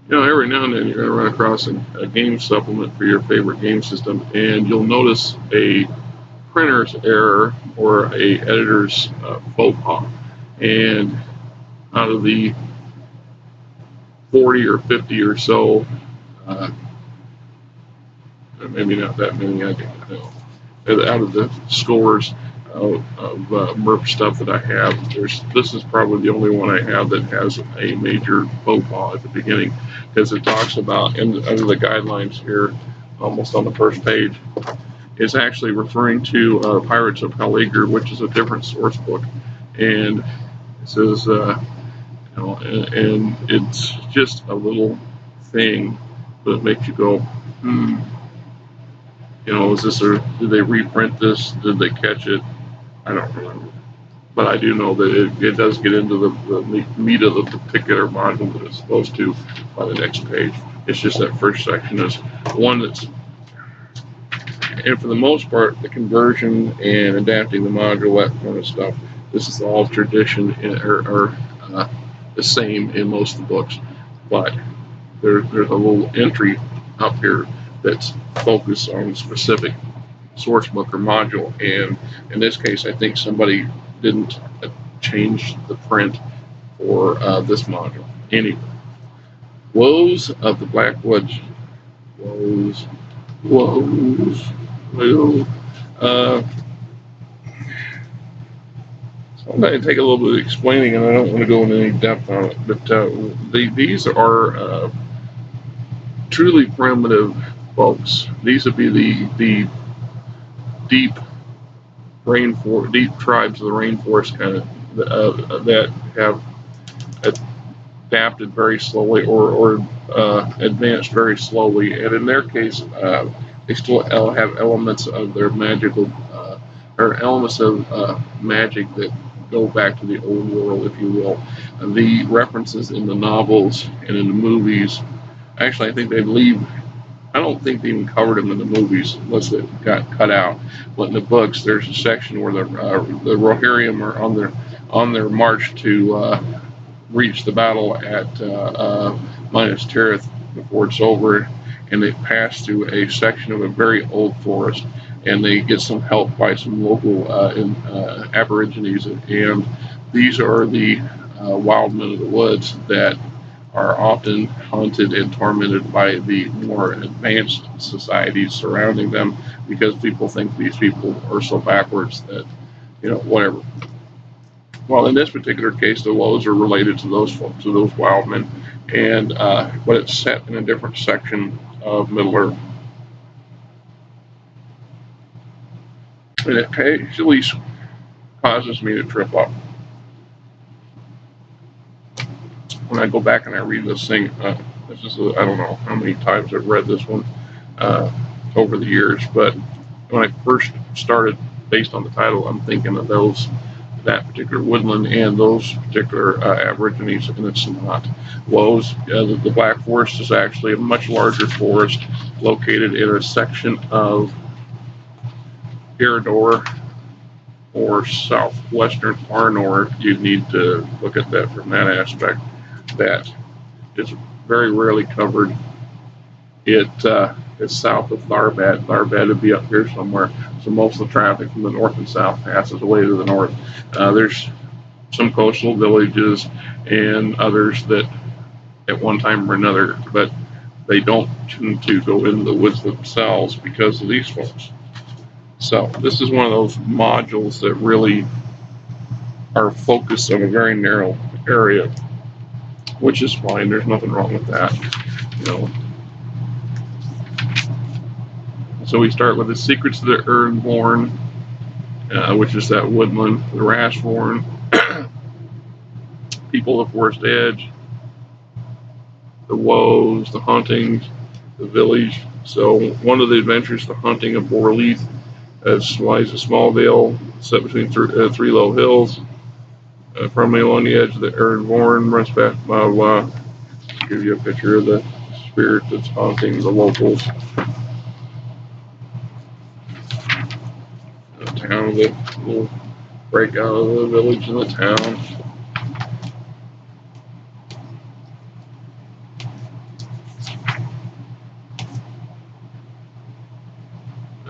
You know, every now and then you're going to run across a game supplement for your favorite game system, and you'll notice a printer's error or a editor's faux pas. And out of the 40 or 50 or so, uh, maybe not that many, I don't know, out of the scores of MERP stuff that I have, this is probably the only one I have that has a major faux pas at the beginning, because it talks about, under the guidelines here, almost on the first page, is actually referring to Pirates of Halager, which is a different source book, and it says, and it's just a little thing that makes you go, is this, or did they reprint this? Did they catch it? I don't remember. But I do know that it does get into the meat of the particular module that it's supposed to by the next page. It's just that first section is one that's, and for the most part, the conversion and adapting the module, that kind of stuff, this is all tradition or the same in most of the books. But there's a little entry up here that's focused on a specific source book or module, and in this case I think somebody didn't change the print for this module. Anyway, Woes of the Blackwoods. Woes. Well, so I'm going to take a little bit of explaining, and I don't want to go into any depth on it, but these are truly primitive folks. These would be the deep tribes of the rainforest kind of that have adapted very slowly or advanced very slowly, and in their case, they still have elements of their magical or elements of magic that go back to the old world, if you will. And the references in the novels and in the movies, actually, I think they leave. I don't think they even covered them in the movies unless it got cut out. But in the books, there's a section where the Rohirrim are on their march to reach the battle at Minas Tirith before it's over, and they pass through a section of a very old forest, and they get some help by some local Aborigines, and these are the wild men of the woods that are often haunted and tormented by the more advanced societies surrounding them, because people think these people are so backwards that, whatever. Well, in this particular case, the Woes are related to those folks, to those wild men, and but it's set in a different section of Middle-earth. And it actually causes me to trip up. When I go back and I read this thing, I don't know how many times I've read this one over the years, but when I first started, based on the title, I'm thinking of that particular woodland and those particular Aborigines, and it's not. Woes, the Black Forest is actually a much larger forest located in a section of Earendur or southwestern Arnor. You need to look at that from that aspect. That is very rarely covered. It's south of Tharbad. Tharbad would be up here somewhere. So most of the traffic from the north and south passes away to the north. There's some coastal villages and others that at one time or another, but they don't tend to go into the woods themselves because of these folks. So this is one of those modules that really are focused on a very narrow area, which is fine. There's nothing wrong with that, So we start with the secrets of the Earthborn, which is that woodland, the Rashborn, people of Forest Edge, the Woes, the Huntings, the village. So one of the adventures, the hunting of Borleath, lies a small dale set between three low hills. Firmly along the edge of the Earthborn, runs back, blah, blah. Give you a picture of the spirit that's haunting the locals. The town, the little breakout of the village and the town.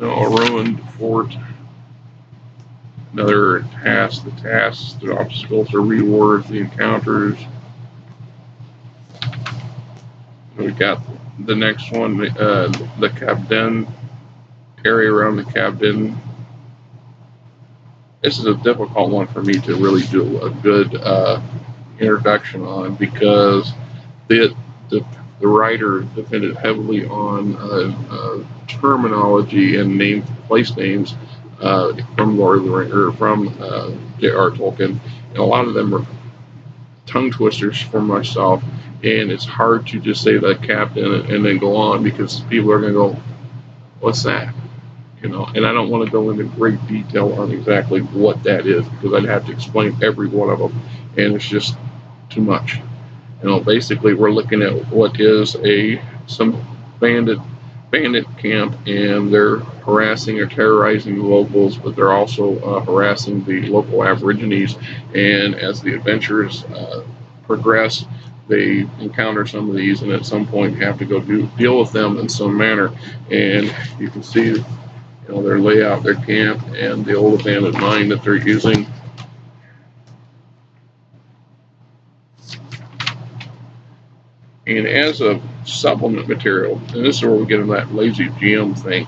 A ruined fort. Another task. The tasks, the obstacles, the rewards, the encounters. We got the next one, the Cabden area around the Cabden. This is a difficult one for me to really do a good introduction on because the the, the writer depended heavily on terminology and place names from Lord of the Rings or from J.R.R. Tolkien, and a lot of them are tongue twisters for myself. And it's hard to just say the captain and then go on because people are going to go, "What's that?" And I don't want to go into great detail on exactly what that is because I'd have to explain every one of them, and it's just too much. Basically, we're looking at what is some bandit camp, and they're harassing or terrorizing the locals, but they're also harassing the local Aborigines. And as the adventures progress, they encounter some of these, and at some point, you have to go deal with them in some manner. And you can see, their layout, their camp, and the old abandoned mine that they're using. And as a supplement material, and this is where we get into that lazy GM thing.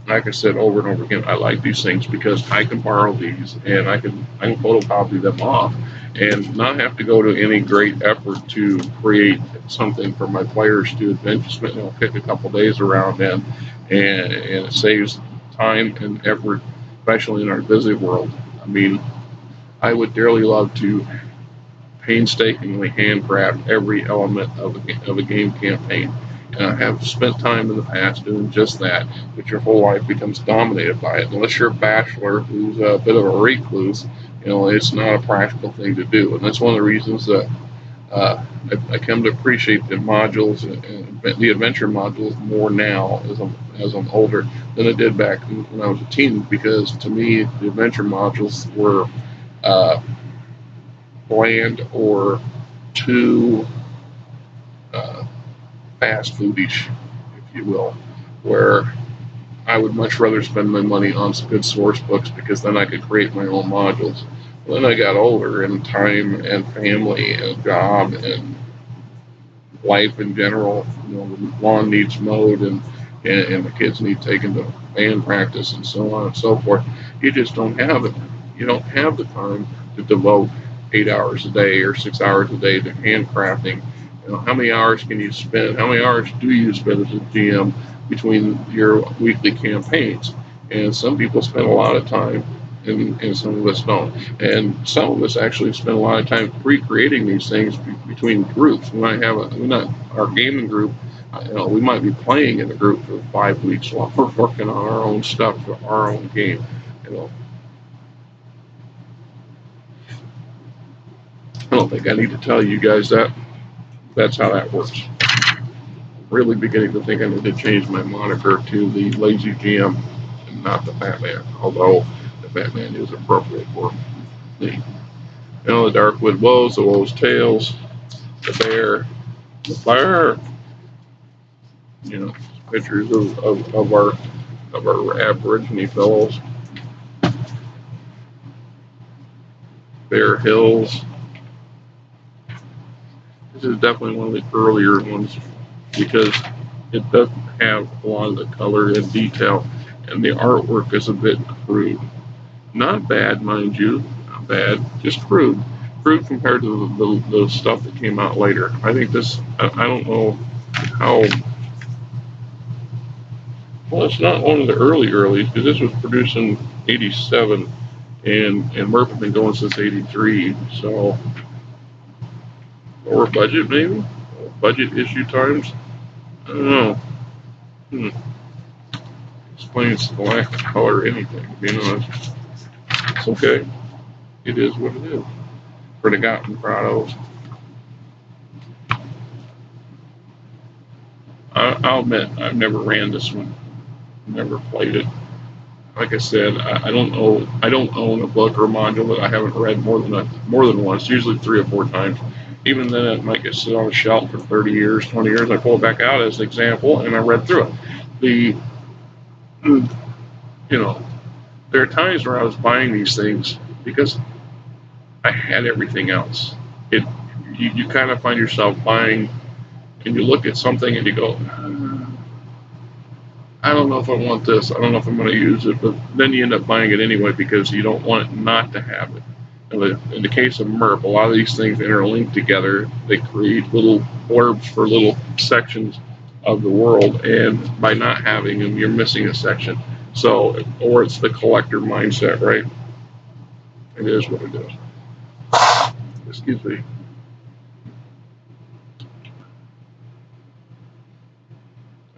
Like I said over and over again, I like these things because I can borrow these and I can photocopy them off and not have to go to any great effort to create something for my players to adventure, pick a couple days around and it saves time and effort, especially in our busy world. I mean, I would dearly love to painstakingly handcraft every element of a game campaign. And I have spent time in the past doing just that, but your whole life becomes dominated by it. Unless you're a bachelor who's a bit of a recluse, it's not a practical thing to do. And that's one of the reasons that I come to appreciate the modules and the adventure modules more now as I'm older than I did back when I was a teen, because to me, the adventure modules were bland or too fast foodish, if you will, where I would much rather spend my money on some good source books because then I could create my own modules. When I got older and time and family and job and life in general, the lawn needs mowed and the kids need taken to band practice and so on and so forth. You just don't have it. You don't have the time to devote 8 hours a day or 6 hours a day to handcrafting. How many hours can you spend? How many hours do you spend as a GM between your weekly campaigns? And some people spend a lot of time, and some of us don't. And some of us actually spend a lot of time pre-creating these things between groups. We're not our gaming group. We might be playing in a group for 5 weeks while we're working on our own stuff for our own game. I don't think I need to tell you guys that. That's how that works. I'm really beginning to think I need to change my moniker to the Lazy GM and not the Batman, although the Batman is appropriate for me. The Darkwood Woes, the Woes Tales, the Bear, pictures of our Aborigine fellows. Bear Hills. This is definitely one of the earlier ones because it doesn't have a lot of the color and detail, and the artwork is a bit crude. Not bad, mind you, not bad, just crude. Crude compared to the stuff that came out later. I think this, I don't know how, well, it's not one of the earlies because this was produced in 87 and Murph has been going since 83, so, or budget maybe? Budget issue times? I don't know. Explains the lack of color or anything, to be honest. It's okay. It is what it is. Forgotten Prados. I'll admit, I've never ran this one. Never played it. Like I said, I don't own a book or a module that I haven't read more than once, usually 3 or 4 times. Even then, it might get sit on a shelf for 30 years, 20 years. I pull it back out as an example, and I read through it. you know, there are times where I was buying these things because I had everything else. It you kind of find yourself buying, and you look at something and you go, I don't know if I want this. I don't know if I'm going to use it, but then you end up buying it anyway because you don't want not to have it. In the case of MERP, a lot of these things interlink together. They create little blurbs for little sections of the world, and by not having them, you're missing a section. So, or it's the collector mindset, right? It is what it is. Excuse me.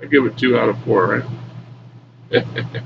I give it 2 out of 4, right?